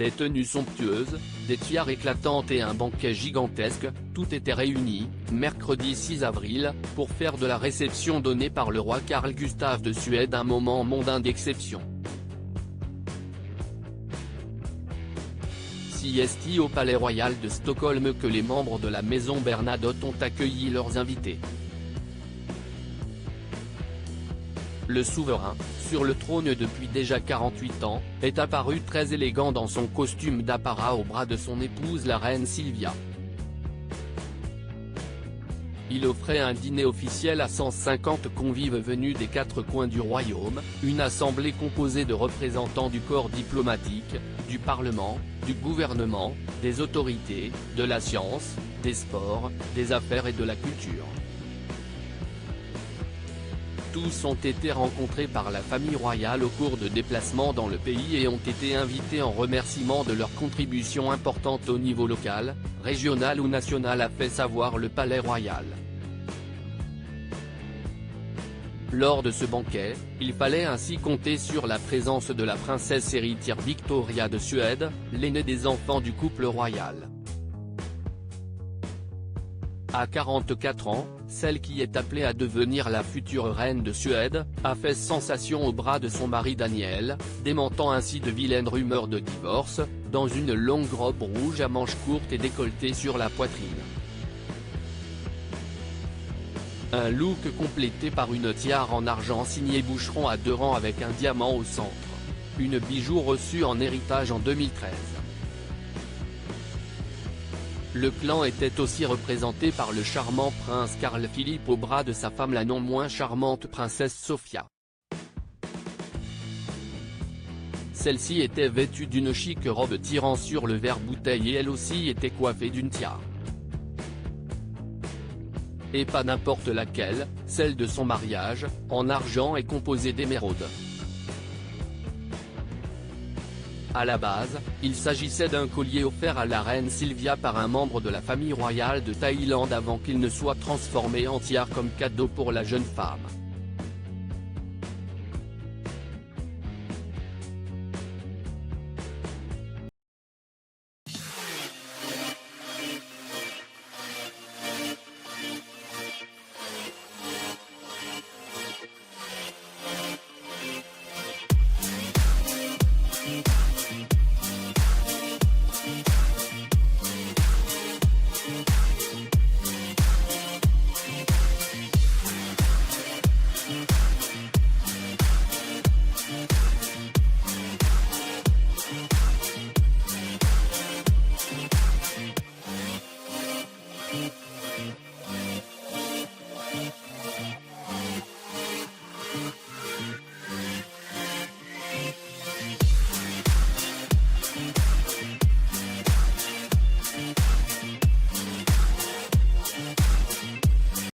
Des tenues somptueuses, des tiares éclatantes et un banquet gigantesque, tout était réuni, mercredi 6 avril, pour faire de la réception donnée par le roi Carl Gustaf de Suède un moment mondain d'exception. C'est au Palais Royal de Stockholm que les membres de la maison Bernadotte ont accueilli leurs invités. Le souverain, sur le trône depuis déjà 48 ans, est apparu très élégant dans son costume d'apparat au bras de son épouse la reine Silvia. Il offrait un dîner officiel à 150 convives venus des 4 coins du royaume, une assemblée composée de représentants du corps diplomatique, du Parlement, du gouvernement, des autorités, de la science, des sports, des affaires et de la culture. Tous ont été rencontrés par la famille royale au cours de déplacements dans le pays et ont été invités en remerciement de leur contribution importante au niveau local, régional ou national, a fait savoir le Palais Royal. Lors de ce banquet, il fallait ainsi compter sur la présence de la princesse héritière Victoria de Suède, l'aînée des enfants du couple royal. À 44 ans, celle qui est appelée à devenir la future reine de Suède, a fait sensation au bras de son mari Daniel, démentant ainsi de vilaines rumeurs de divorce, dans une longue robe rouge à manches courtes et décolletée sur la poitrine. Un look complété par une tiare en argent signée Boucheron à 2 rangs avec un diamant au centre. Une bijou reçue en héritage en 2013. Le clan était aussi représenté par le charmant prince Carl Philippe au bras de sa femme la non moins charmante princesse Sofia. Celle-ci était vêtue d'une chic robe tirant sur le verre-bouteille et elle aussi était coiffée d'une tiare. Et pas n'importe laquelle, celle de son mariage, en argent et composée d'émeraudes. À la base, il s'agissait d'un collier offert à la reine Silvia par un membre de la famille royale de Thaïlande avant qu'il ne soit transformé en tiare comme cadeau pour la jeune femme.